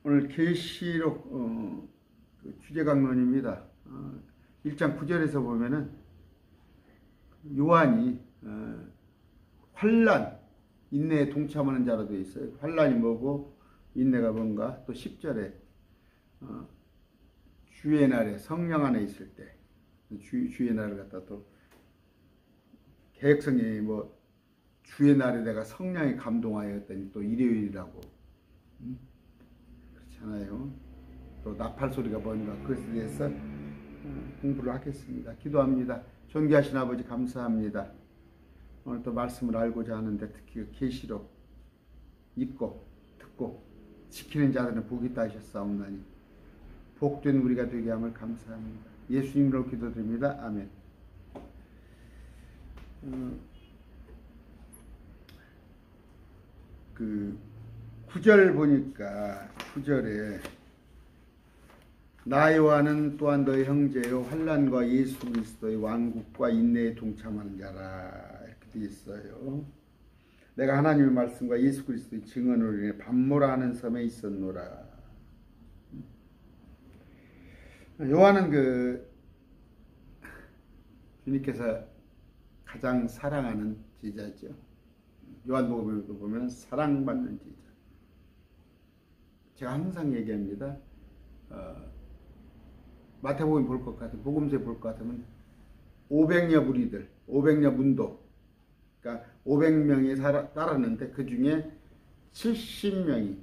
오늘 계시록 주제 강론입니다. 1장 9절에서 보면은 요한이 환난, 인내에 동참하는 자로 되어 있어요. 환난이 뭐고 인내가 뭔가. 또 10절에 주의 날에 성령 안에 있을 때 주의 날을 갖다 또 개혁성경이 뭐 주의 날에 내가 성령에 감동하였더니 또 일요일이라고 그렇잖아요. 또 나팔 소리가 뭔가 그것에 대해서 공부를 하겠습니다. 기도합니다. 존귀하신 아버지 감사합니다. 오늘 또 말씀을 알고자 하는데 특히 계시록 읽고 듣고 지키는 자들은 복이 있다 하셨사옵나니 복된 우리가 되게 함을 감사합니다. 예수님으로 기도드립니다. 아멘. 그 9절 보니까 9절에 나 요한은 또한 너의 형제요 환난과 예수 그리스도의 왕국과 인내에 동참하는 자라 이렇게 되어 있어요. 내가 하나님의 말씀과 예수 그리스도의 증언으로 인해 밤모라 하는 섬에 있었노라. 요한은 주님께서 가장 사랑하는 제자죠. 요한복음에도 보면 사랑받는 제자. 제가 항상 얘기합니다. 마태복음 볼 것 같으면, 복음서에 볼 것 같으면 500여 무리들, 500여 문도, 그러니까 500명이 따랐는데 그 중에 70명이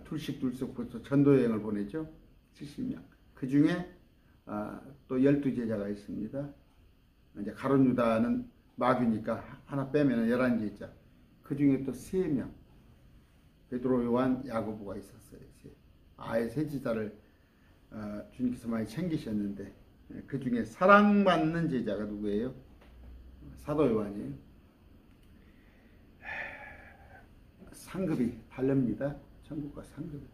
둘씩 벌써 전도여행을 보내죠. 70명. 그 중에 또 12제자가 있습니다. 이제 가룟 유다는 마귀니까 하나 빼면 11제자. 그 중에 또 3명. 베드로, 요한, 야고보가 있었어요. 아예 세 제자를 주님께서 많이 챙기셨는데 그 중에 사랑받는 제자가 누구예요? 사도 요한이에요. 상급이 다릅니다. 천국과 상급이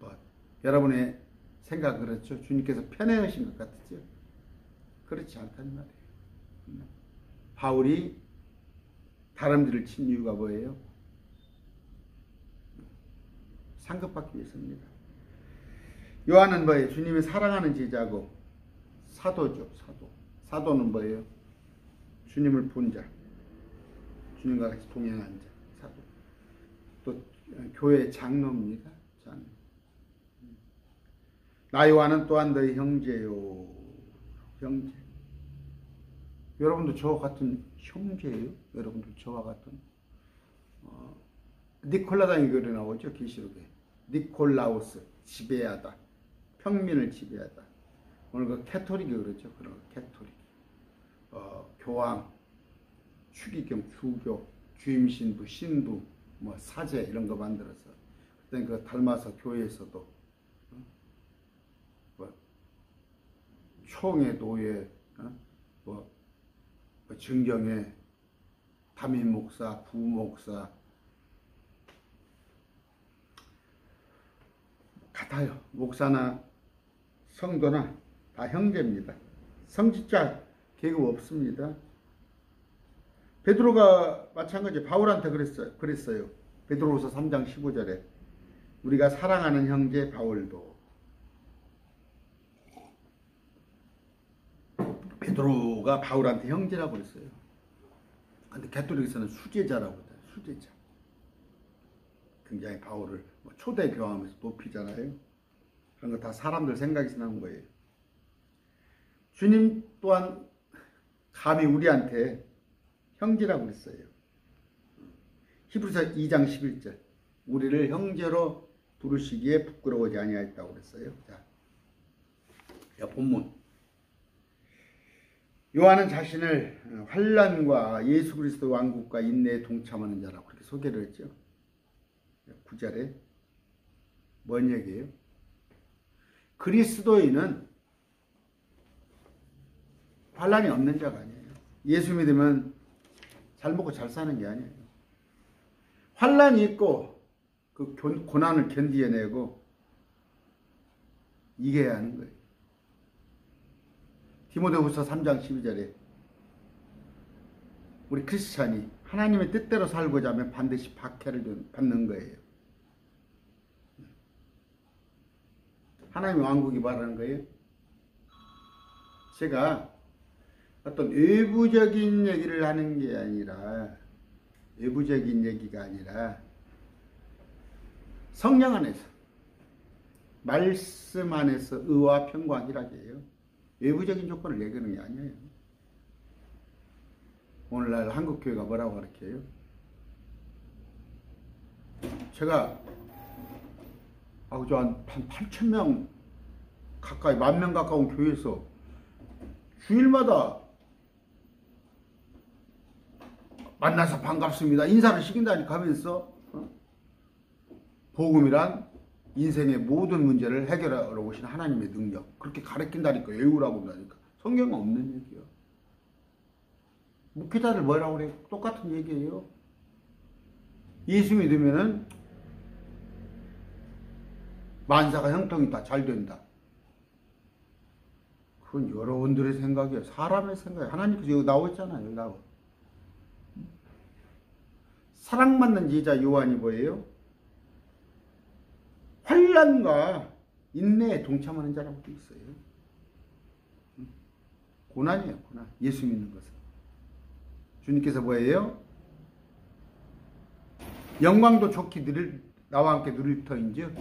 달라요. 여러분의 생각 그렇죠? 주님께서 편애하신 것 같으죠? 그렇지 않단 말이에요. 바울이 다람쥐를 친 이유가 뭐예요? 상급받기 위해서입니다. 요한은 뭐예요? 주님이 사랑하는 제자고 사도죠. 사도는 뭐예요? 주님을 본 자, 주님과 같이 동행한 자, 사도. 또 교회 장로입니다. 장로. 나 요한은 또한 너희 형제요. 형제. 여러분도 저와 같은 형제예요? 여러분도 저와 같은 니콜라당이 그래 나오죠. 계시록에 니콜라우스 지배하다, 평민을 지배하다. 오늘 그 캐토릭이 그러죠. 그런 캐토릭, 교황, 추기경, 주교, 주임신부, 신부, 뭐 사제 이런 거 만들어서 그때 그 닮아서 교회에서도 총회, 노예, 증경회, 담임 목사, 부목사 같아요. 목사나 성도나 다 형제입니다. 성직자 계급 없습니다. 베드로가 마찬가지 바울한테 그랬어요. 베드로후서 3장 15절에 우리가 사랑하는 형제 바울도. 베드로가 바울한테 형제라고 그랬어요. 근데 가톨릭에서는 수제자라고 해요. 수제자. 굉장히 바울을 초대 교황하면서 높이잖아요. 그런 거 다 사람들 생각에서 나온 거예요. 주님 또한 감히 우리한테 형제라고 그랬어요. 히브리서 2장 11절. 우리를 형제로 부르시기에 부끄러워하지 아니하였다고 그랬어요. 자, 본문. 요한은 자신을 환난과 예수 그리스도 왕국과 인내에 동참하는 자라고 그렇게 소개를 했죠. 9절에 뭔 얘기예요? 그리스도인은 환난이 없는 자가 아니에요. 예수 믿으면 잘 먹고 잘 사는 게 아니에요. 환난이 있고 그 고난을 견디어내고 이겨야 하는 거예요. 디모데후서 3장 12절에 우리 크리스찬이 하나님의 뜻대로 살고자 하면 반드시 박해를 받는 거예요. 하나님의 왕국이 말하는 거예요. 제가 어떤 외부적인 얘기를 하는 게 아니라, 외부적인 얘기가 아니라 성령 안에서, 말씀 안에서 의와 평강 희락이에요. 외부적인 조건을 얘기하는 게 아니에요. 오늘날 한국교회가 뭐라고 가르쳐요? 제가 한 8,000명 가까이, 10,000명 가까운 교회에서 주일마다 만나서 반갑습니다, 인사를 시킨다니까 하면서 복음이란 인생의 모든 문제를 해결하러 오신 하나님의 능력, 그렇게 가르친다니까, 외우라고 한다니까. 성경은 없는 얘기예요. 목회자들 뭐라고 그래? 똑같은 얘기예요. 예수 믿으면은 만사가 형통이 다 잘 된다. 그건 여러분들의 생각이에요. 사람의 생각이에요. 하나님께서 여기 나오잖아요. 여기 나와. 사랑받는 제자 요한이 뭐예요? 환난과 인내에 동참하는 자라고 되어 있어요. 고난이에요, 고난. 예수 믿는 것은. 주님께서 뭐예요? 영광도 좋게 나와 함께 누릴 터인즉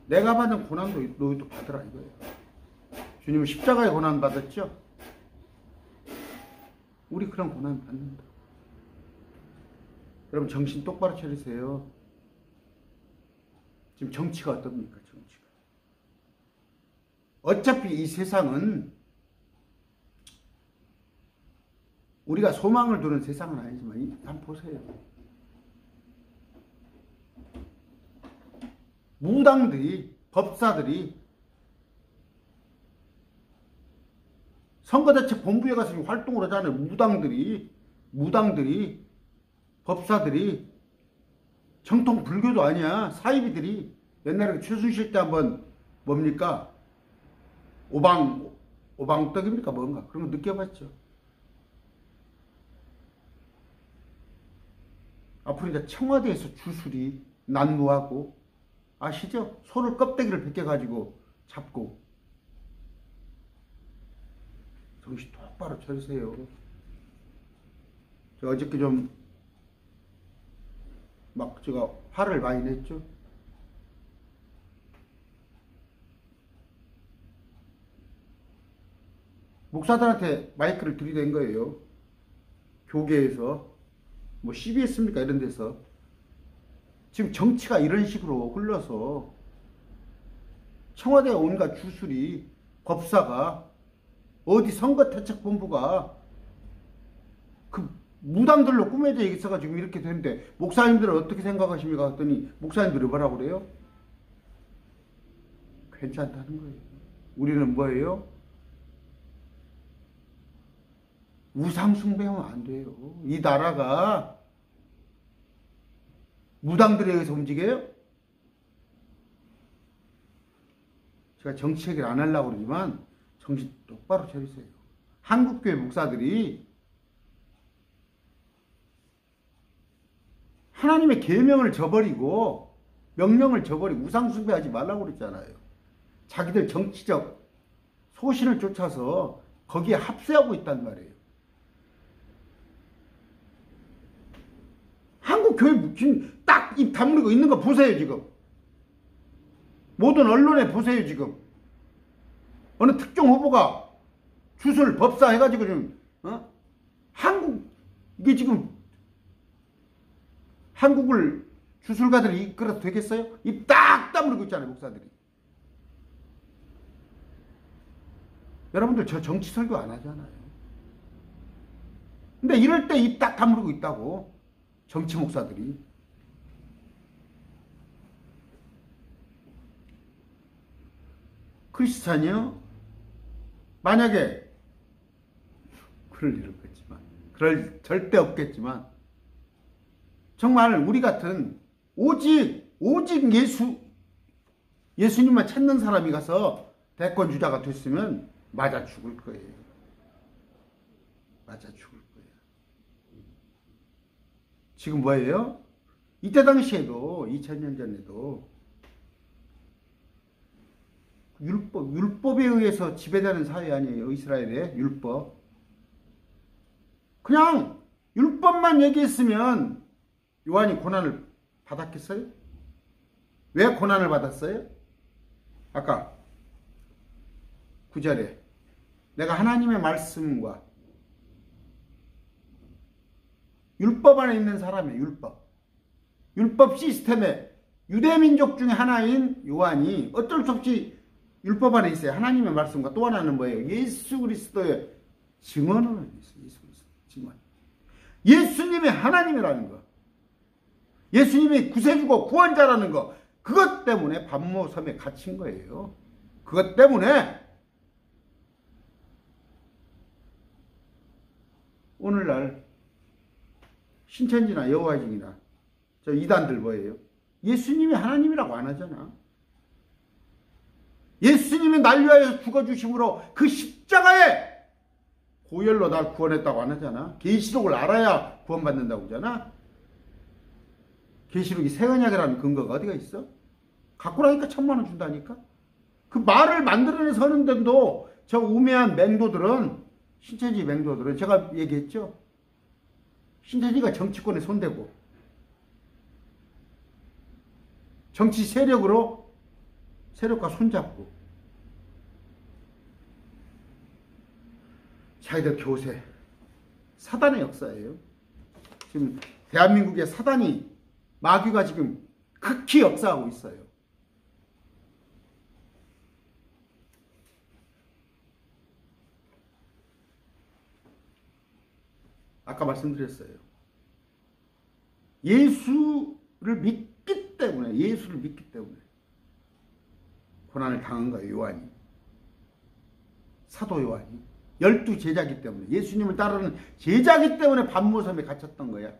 내가 받은 고난도 너희도 받으라 이거예요. 주님은 십자가의 고난 받았죠? 우리 그런 고난 받는다. 여러분 정신 똑바로 차리세요. 지금 정치가 어떻습니까? 정치가. 어차피 이 세상은 우리가 소망을 두는 세상은 아니지만 한번 보세요. 무당들이, 법사들이 선거대책본부에 가서 활동을 하잖아요. 무당들이, 법사들이, 정통 불교도 아니야. 사이비들이 옛날에 최순실 때 한번 뭡니까? 오방떡입니까? 뭔가 그런 거 느껴봤죠. 앞으로 이제 청와대에서 주술이 난무하고, 아시죠? 소를 껍데기를 벗겨가지고 잡고. 정신 똑바로 차리세요. 저 어저께 제가 화를 많이 냈죠. 목사들한테 마이크를 들이댄 거예요. 교계에서. 뭐 CBS입니까? 이런 데서. 지금 정치가 이런 식으로 흘러서 청와대 온갖 주술이, 법사가, 어디 선거대책본부가 그 무당들로 꾸며져 있어가지고 이렇게 되는데 목사님들은 어떻게 생각하십니까? 했더니 목사님들이 뭐라고 그래요? 괜찮다는 거예요. 우리는 뭐예요? 우상숭배하면 안 돼요. 이 나라가 무당들에 의해서 움직여요? 제가 정치 얘기를 안 하려고 그러지만 정신 똑바로 차리세요. 한국교회 목사들이 하나님의 계명을 저버리고, 명령을 저버리고 우상숭배하지 말라고 그랬잖아요. 자기들 정치적 소신을 쫓아서 거기에 합세하고 있단 말이에요. 한국교회 지금 딱 입 다물고 있는 거 보세요. 지금 모든 언론에 보세요. 지금 어느 특정 후보가 주술 법사 해가지고 지금 이게 지금 한국을 주술가들이 이끌어도 되겠어요? 입 딱 다물고 있잖아요. 목사들이. 여러분들 저 정치 설교 안 하잖아요. 근데 이럴 때 입 딱 다물고 있다고. 정치 목사들이. 크리스찬이요? 만약에 그럴 일 없겠지만, 절대 없겠지만, 정말 우리 같은 오직 예수, 예수님만 찾는 사람이 가서 대권 주자가 됐으면 맞아 죽을 거예요. 맞아 죽을 거예요. 지금 뭐예요? 이때 당시에도 2000년 전에도 율법에 의해서 지배되는 사회 아니에요. 이스라엘의 율법. 그냥 율법만 얘기했으면 요한이 고난을 받았겠어요? 왜 고난을 받았어요? 아까 9절에 내가 하나님의 말씀과 율법 안에 있는 사람이에요. 율법 시스템에 유대민족 중에 하나인 요한이 어쩔 수 없이 율법 안에 있어요. 하나님의 말씀과 또 하나는 뭐예요? 예수 그리스도의 증언을 했어요. 예수 그리스도 증언. 예수님의 하나님이라는 거. 예수님이 구세주고 구원자라는 거. 그것 때문에 반모섬에 갇힌 거예요. 그것 때문에 오늘날 신천지나 여호와증이나 저 이단들 뭐예요? 예수님이 하나님이라고 안 하잖아. 예수님이 날 위하여 죽어주심으로 그 십자가에 고열로 날 구원했다고 안 하잖아. 계시록을 알아야 구원받는다고 하잖아. 계시록이 새 언약이라는 근거가 어디가 있어? 갖고 나니까 1000,000원 준다니까. 그 말을 만들어내서 하는데도 저 우매한 맹도들은, 신천지 맹도들은 제가 얘기했죠. 신천지가 정치권에 손대고 정치 세력과 손잡고 자기들 교세, 사단의 역사예요. 지금 대한민국의 사단이, 마귀가 지금 극히 역사하고 있어요. 아까 말씀드렸어요. 예수를 믿기 때문에 고난을 당한 거예요. 요한이. 사도 요한이. 12제자기 때문에, 예수님을 따르는 제자기 때문에 반모섬에 갇혔던 거야.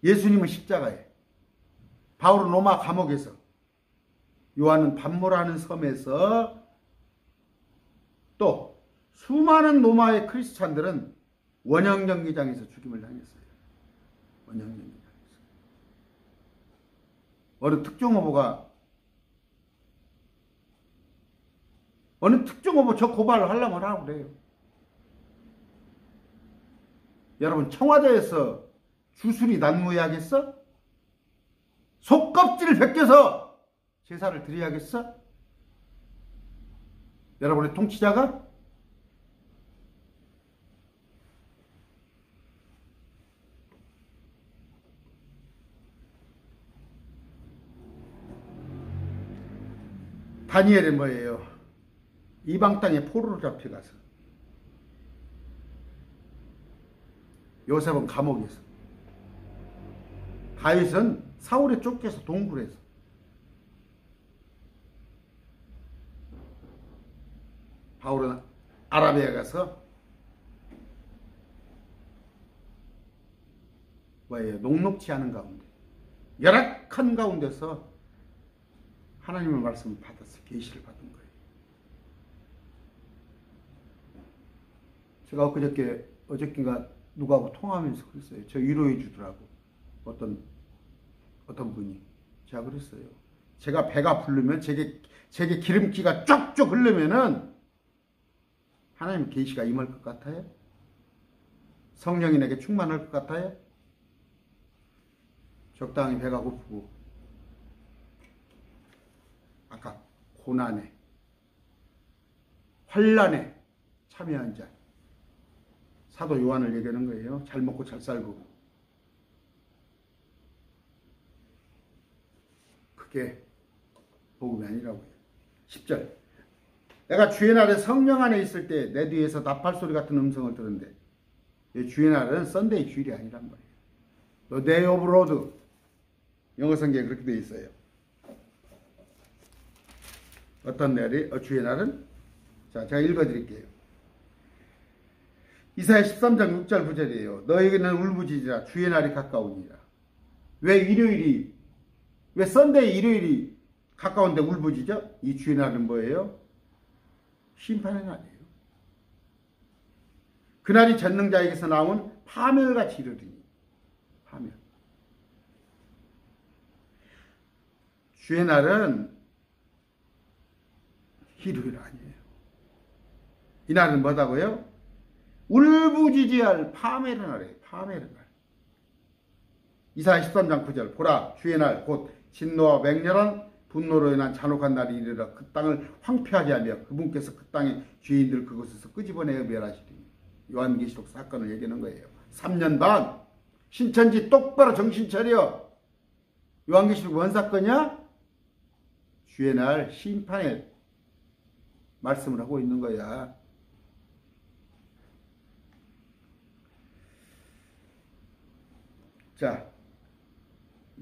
예수님은 십자가에, 바울은 로마 감옥에서, 요한은 반모라는 섬에서, 또 수많은 로마의 크리스찬들은 원형정기장에서 죽임을 당했어요. 원형정기장에서. 어느 특정 후보 저 고발을 하려면 하라고 그래요. 여러분, 청와대에서 주술이 난무해야겠어? 속껍질을 벗겨서 제사를 드려야겠어? 여러분의 통치자가? 다니엘은 뭐예요? 이방 땅에 포로로 잡혀가서, 요셉은 감옥에서, 다윗은 사울에 쫓겨서 동굴에서, 바울은 아라비아에 가서 뭐예요? 녹록지 않은 가운데, 열악한 가운데서 하나님의 말씀을 받았어요. 계시를 받은 거예요. 제가 어저께인가 누구하고 통화하면서 그랬어요. 저 위로해 주더라고. 어떤 분이. 제가 그랬어요. 제가 배가 부르면, 제게 기름기가 쪽쪽 흐르면은 하나님 계시가 임할 것 같아요? 성령이 내게 충만할 것 같아요? 적당히 배가 고프고, 아까 고난에, 환난에 참여한 자, 사도 요한을 얘기하는 거예요. 잘 먹고 잘 살고. 그게 복음이 아니라고요. 10절. 내가 주의 날에 성령 안에 있을 때 내 뒤에서 나팔 소리 같은 음성을 들었는데, 주의 날은 썬데이 주일이 아니란 말이에요. The day of Lord. 영어 성경에 그렇게 되어 있어요. 어떤 날이, 주의 날은? 자, 제가 읽어드릴게요. 이사야 13장 6절 9절이에요. 너에게는 울부짖으라 주의 날이 가까우니라. 왜 썬데이 일요일이 가까운데 울부짖어? 이 주의 날은 뭐예요? 심판의 날이에요. 그날이 전능자에게서 나온 파멸같이 이르리니. 파멸. 주의 날은 일요일 아니에요. 이 날은 뭐다고요? 울부짖어야 파멸의 날이에요. 파멸의 날. 이사야 13장 9절 보라 주의 날 곧 진노와 맹렬한 분노로 인한 잔혹한 날이 이르러 그 땅을 황폐하게 하며 그분께서 그 땅의 죄인들 그곳에서 끄집어내어 멸하시리니. 요한계시록 사건을 얘기하는 거예요. 3년 반 신천지 똑바로 정신 차려. 요한계시록 뭔 사건이야? 주의 날 심판의 말씀을 하고 있는 거야. 자,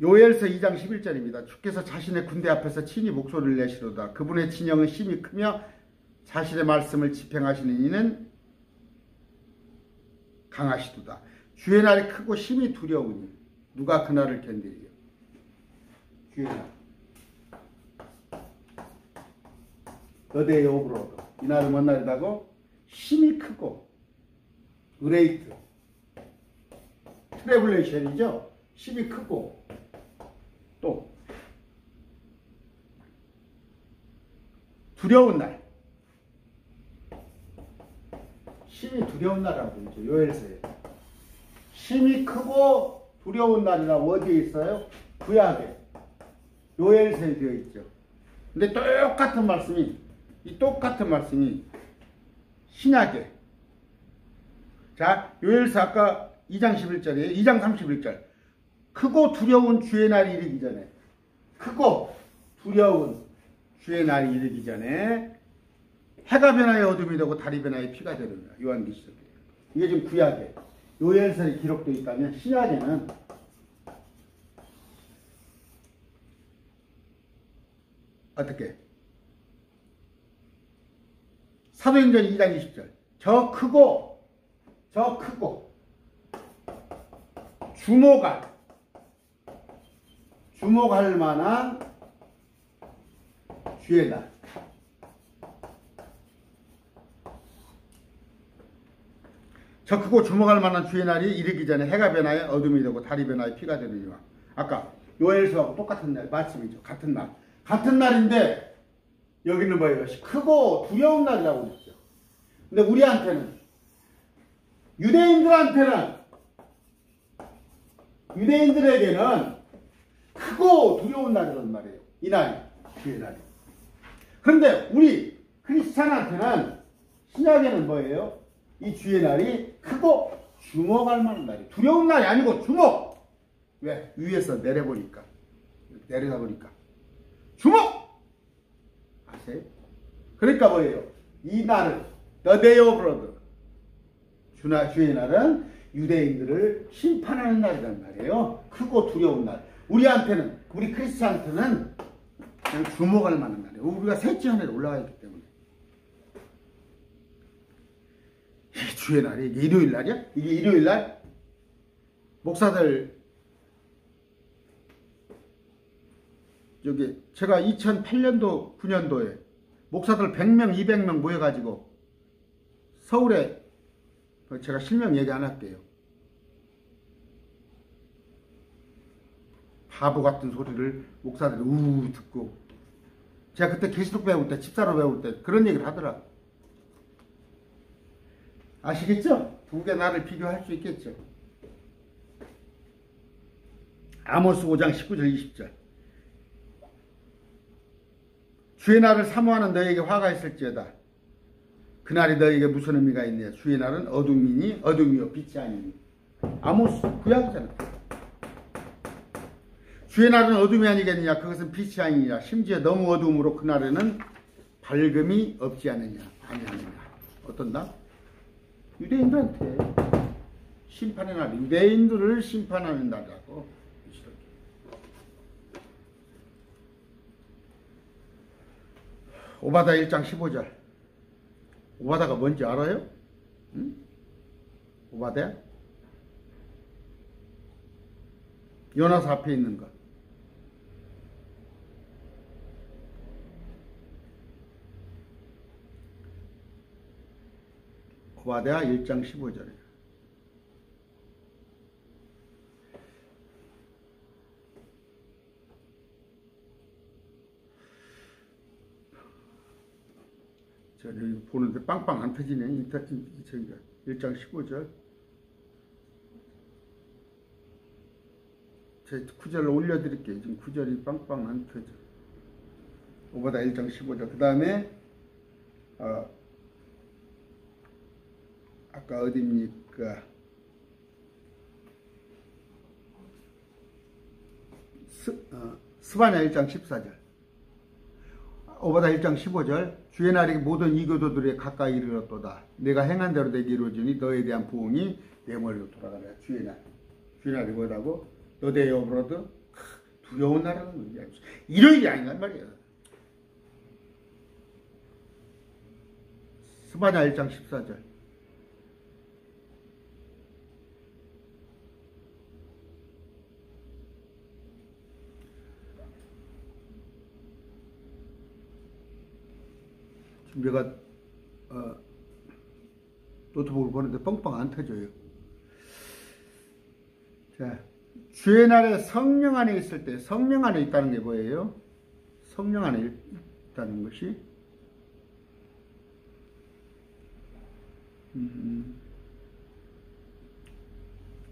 요엘서 2장 11절입니다. 주께서 자신의 군대 앞에서 친히 목소리를 내시로다. 그분의 진영은 심히 크며 자신의 말씀을 집행하시는 이는 강하시도다. 주의 날이 크고 심히 두려우니 누가 그 날을 견디리요. 주의 날. 너데이 오브 로드. 이 날은 뭔 날이라고? 심히 크고 그레이트 트래블레이션이죠. 심히 크고 또 두려운 날. 심히 두려운 날이라고 있죠. 요엘서에. 심히 크고 두려운 날이라고 어디에 있어요? 구약에. 요엘서에 되어 있죠. 근데 똑같은 말씀이 신약에. 자, 요엘서 아까 2장 11절이에요. 2장 31절. 크고 두려운 주의 날이 이르기 전에. 크고 두려운 주의 날이 이르기 전에 해가 변하여 어둠이 되고 달이 변하여 피가 되느니라. 요한계시록에. 이게 지금 구약에. 요엘서에 기록되어 있다면 신약에는 어떻게? 사도행전 2장 20절. 저 크고 주목할 만한 주의 날. 저 크고 주목할 만한 주의 날이 이르기 전에 해가 변하여 어둠이 되고 달이 변하여 피가 되느니라. 아까 요엘서하고 똑같은 날 말씀이죠. 같은 날. 같은 날인데 여기는 뭐예요? 크고 두려운 날이라고 그랬죠. 근데 우리한테는 유대인들에게는 크고 두려운 날이란 말이에요. 이 날이 주의 날이. 그런데 우리 크리스찬한테는 신약에는 뭐예요? 이 주의 날이 크고 주목할 만한 날이. 두려운 날이 아니고 주목. 왜? 위에서 내려다보니까 주목. 아세요? 그러니까 뭐예요? 이 날을 The Day of Lord, 주의 날은 유대인들을 심판하는 날이란 말이에요. 크고 두려운 날. 우리 크리스찬한테는 그냥 주목할 만한 날이에요. 우리가 셋째 하늘에 올라가 있기 때문에. 이게 주의 날이야? 이게 일요일 날이야? 이게 일요일 날? 목사들, 여기 제가 2008년도, 9년도에 목사들 100명, 200명 모여가지고 서울에, 제가 실명 얘기 안 할게요. 바보 같은 소리를 목사들이 우우 듣고, 제가 그때 계시록 배울 때, 집사로 배울 때 그런 얘기를 하더라. 아시겠죠? 두 개 나를 비교할 수 있겠죠? 아모스 5장 19절 20절. 주의 날을 사모하는 너에게 화가 있을지어다. 그날이 너에게 무슨 의미가 있냐. 주의 날은 어둠이니 어둠이요 빛이 아니니. 아모스 구약이잖아. 주의 날은 어둠이 아니겠느냐. 그것은 빛이 아니냐. 심지어 너무 어둠으로 그날에는 밝음이 없지 않느냐. 아니하느냐. 어떤 날? 유대인들한테 심판의 날. 유대인들을 심판하는 날이라고. 오바다 1장 15절. 오바다가 뭔지 알아요? 응? 오바댜? 요나서 앞에 있는 거. 오바댜 1장 15절에. 저기 보는데 빵빵 안 터지네. 저기가 1장 15절. 제 구절로 올려드릴게요. 지금 구절이 빵빵 안 터져. 오바댜 1장 15절. 그 다음에 아까 어디입니까? 스바냐 1장 14절. 오바댜 1장 15절. 주의 날이 모든 이교도들에 가까이 이르렀도다. 내가 행한 대로 내게 이루어지니 너에 대한 부흥이 내 머리로 돌아가라. 주의 날. 주의 날이 뭐라고? 너대 여호로드 두려운 나라는 거야. 일요일이 아니란 말이야. 스바냐 1장 14절. 지금 내가 노트북을 보는데 뻥뻥 안 터져요. 자, 주의 날에 성령 안에 있을 때, 성령 안에 있다는 게 뭐예요? 성령 안에 있다는 것이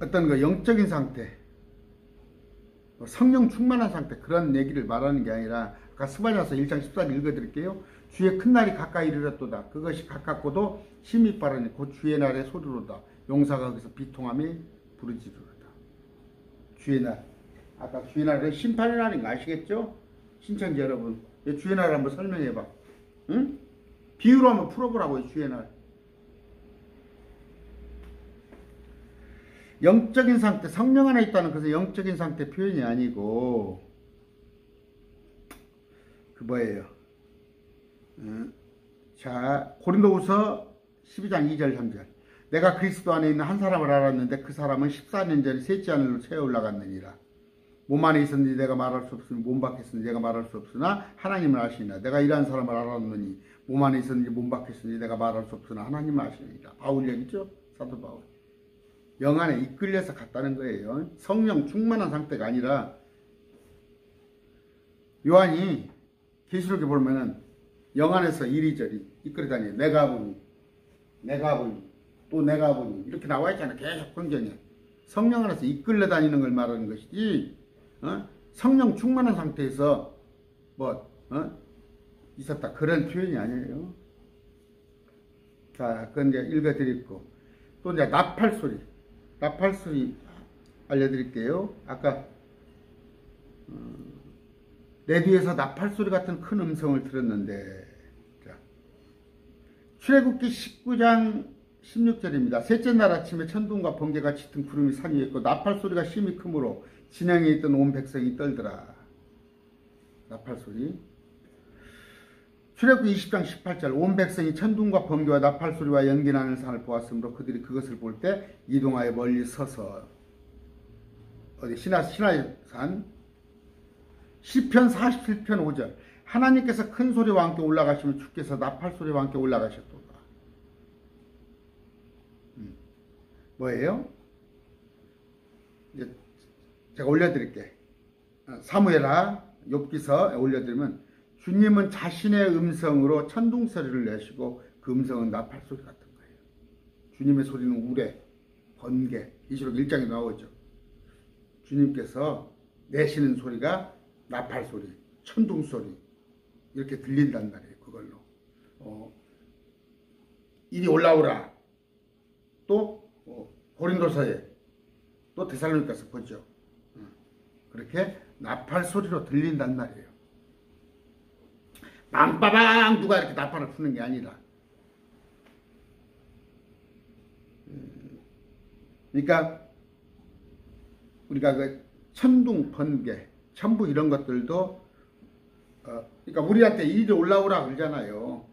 어떤 그 영적인 상태, 성령 충만한 상태, 그런 얘기를 말하는 게 아니라 아까 스바냐서 1장 14절 읽어드릴게요. 주의 큰 날이 가까이 이르렀도다. 그것이 가깝고도 힘이 빠르니 곧 주의 날의 소리로다. 용사가 거기서 비통함이 부르짖으로다. 주의 날. 아까 주의 날은 심판의 날인 거 아시겠죠? 신천지 여러분. 주의 날을 한번 설명해봐. 응? 비유로 한번 풀어보라고요. 주의 날. 영적인 상태, 성령 안에 있다는 것은 영적인 상태 표현이 아니고 그 뭐예요? 자, 고린도후서 12장 2절 3절. 내가 그리스도 안에 있는 한 사람을 알았는데 그 사람은 14년 전에 셋째 하늘로 채워 올라갔느니라. 몸 안에 있었는지 내가 말할 수 없으니 몸 밖에 있었는지 내가 말할 수 없으나 하나님을 아시니라. 내가 이러한 사람을 알았느니 몸 안에 있었는지 몸 밖에 있었는지 내가 말할 수 없으나 하나님을 아시니라. 바울 얘기죠? 사도 바울. 영 안에 이끌려서 갔다는 거예요. 성령 충만한 상태가 아니라 요한이 계시록에 보면은 영 안에서 이리저리 이끌어다니 내가 보니 또 내가 보니 이렇게 나와 있잖아. 계속 성경에 성령 안에서 이끌려 다니는 걸 말하는 것이지 성령 충만한 상태에서 있었다 그런 표현이 아니에요. 자, 그건 이제 읽어드리고 또 이제 나팔소리 알려드릴게요. 아까 내 뒤에서 나팔소리 같은 큰 음성을 들었는데, 자, 출애굽기 19장 16절입니다. 셋째 날 아침에 천둥과 번개가 짙은 구름이 산 위에 있고 나팔소리가 심히 크므로 진영에 있던 온 백성이 떨더라. 나팔소리. 출애굽기 20장 18절 온 백성이 천둥과 번개와 나팔소리와 연기나는 산을 보았으므로 그들이 그것을 볼 때 이동하여 멀리 서서 어디 시나이산 시편 47편 5절 하나님께서 큰 소리와 함께 올라가시면 주께서 나팔소리와 함께 올라가셨도다. 뭐예요? 이제 제가 올려드릴게. 사무엘하 욥기서 올려드리면 주님은 자신의 음성으로 천둥소리를 내시고 그 음성은 나팔소리 같은 거예요. 주님의 소리는 우레, 번개, 계시록 1장에 나오죠. 주님께서 내시는 소리가 나팔소리, 천둥소리 이렇게 들린단 말이에요. 그걸로 이리 올라오라. 또 고린도서에 또 데살로니가서 보죠. 그렇게 나팔소리로 들린단 말이에요. 빵빠방 누가 이렇게 나팔을 푸는 게 아니라. 그러니까 우리가 그 천둥, 번개, 천부 이런 것들도 그러니까 우리한테 이리 올라오라 그러잖아요.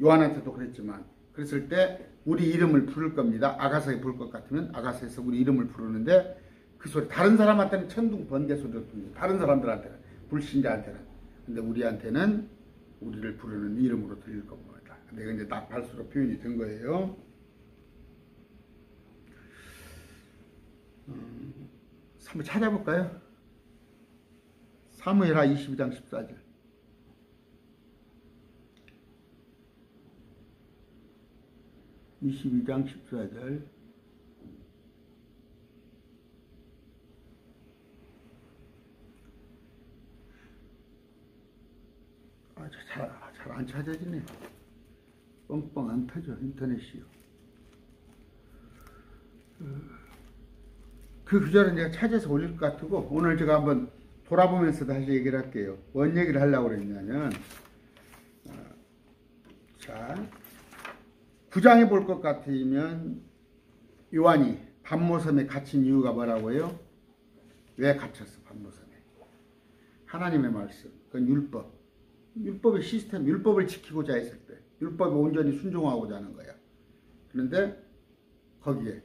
요한한테도 그랬지만 그랬을 때 우리 이름을 부를 겁니다. 아가서에 부를 것 같으면 아가서에서 우리 이름을 부르는데 그 소리 다른 사람한테는 천둥 번개 소리로 들립니다. 다른 사람들한테는 불신자한테는. 근데 우리한테는 우리를 부르는 이름으로 들릴 겁니다. 내가 이제 나팔소로 표현이 된 거예요. 한번 찾아볼까요? 사무엘하 22장 14절. 잘 안 찾아지네. 뻥뻥 안 터져, 인터넷이요. 그 구절은 내가 찾아서 올릴 것 같고, 오늘 제가 한번 돌아보면서 다시 얘기를 할게요. 뭔 얘기를 하려고 그랬냐면, 자, 9장에 볼 것 같으면, 요한이 반모섬에 갇힌 이유가 뭐라고요? 왜 갇혔어, 반모섬에? 하나님의 말씀, 그건 율법. 율법의 시스템, 율법을 지키고자 했을 때, 율법에 온전히 순종하고자 하는 거야. 그런데 거기에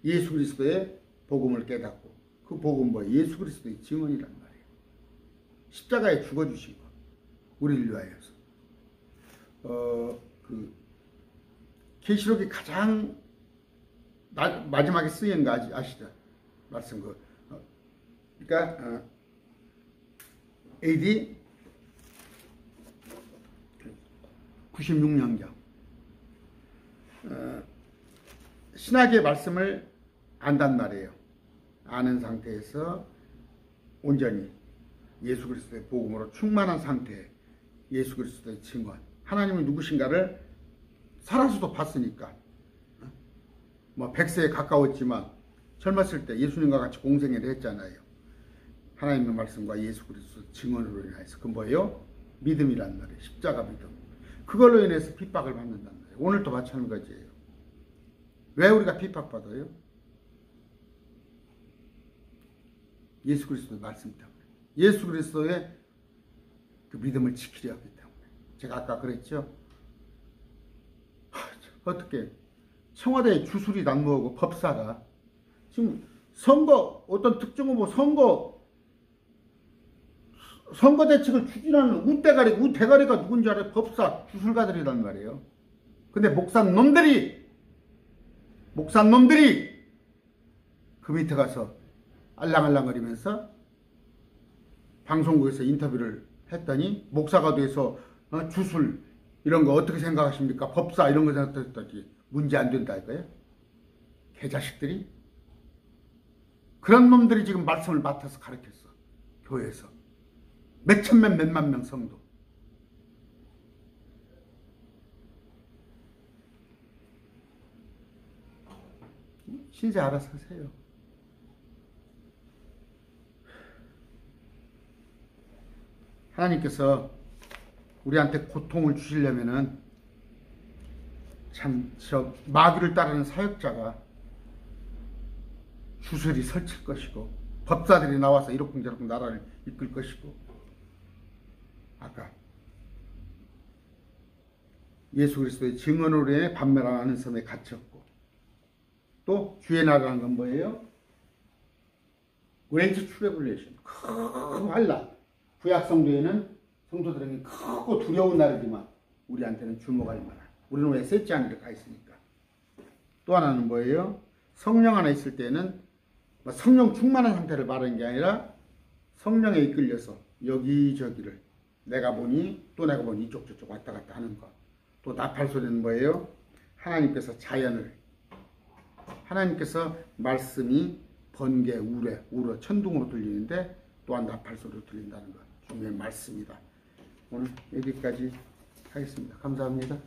예수 그리스도의 복음을 깨닫고, 그 복음 뭐예요? 예수 그리스도의 증언이란 말이에요. 십자가에 죽어주신 거, 우리를 위하여서. 그 계시록이 가장 마지막에 쓰인 거 아시죠? 말씀 그러니까 AD 96년경 신학의 말씀을 안단 말이에요. 아는 상태에서 온전히 예수 그리스도의 복음으로 충만한 상태에 예수 그리스도의 증언, 하나님이 누구신가를 살아서도 봤으니까, 뭐 100세에 가까웠지만 젊었을 때 예수님과 같이 공생애를 했잖아요. 하나님의 말씀과 예수 그리스도 증언으로 인해서. 그 뭐예요? 믿음이란 말이에요. 십자가 믿음. 그걸로 인해서 핍박을 받는단 말이에요. 오늘도 마찬가지예요. 왜 우리가 핍박받아요? 예수 그리스도의 말씀 때문에. 예수 그리스도의 그 믿음을 지키려 하기 때문에. 제가 아까 그랬죠? 어떻게 청와대에 주술이 난무하고 법사가 지금 선거 어떤 특정 후보 선거 대책을 추진하는 우대가리가 누군지 알아요? 법사 주술가들이란 말이에요. 근데 목산 놈들이 그 밑에 가서 알랑알랑거리면서 방송국에서 인터뷰를 했더니 목사가 돼서 주술 이런 거 어떻게 생각하십니까? 법사 이런 거 생각했더니 문제 안 된다 이거예요? 개자식들이? 그런 놈들이 지금 말씀을 맡아서 가르쳤어. 교회에서. 몇천명 몇만 명 성도. 신세 알아서 하세요. 하나님께서 우리한테 고통을 주시려면은 참 저 마귀를 따르는 사역자가 주술이 설칠 것이고 법사들이 나와서 이러쿵저러쿵 나라를 이끌 것이고, 아까 예수 그리스도의 증언으로 인해 반멸하는 섬에 갇혔고, 또 주의 나라라는 건 뭐예요? 그레이트 트래블레이션, 큰 환난. 구약 성도에는 성도들에게 크고 두려운 날이지만 우리한테는 주목할 만한, 우리는 왜 셋째 하늘에 가 있으니까. 또 하나는 뭐예요? 성령 안에 있을 때는 성령 충만한 상태를 말하는 게 아니라 성령에 이끌려서 여기저기를 내가 보니 또 내가 보니 이쪽 저쪽 왔다 갔다 하는 거. 또 나팔 소리는 뭐예요? 하나님께서 하나님께서 말씀이 번개, 우러, 천둥으로 들리는데 또한 나팔 소리로 들린다는 것. 주님의 말씀이다. 오늘 여기까지 하겠습니다. 감사합니다.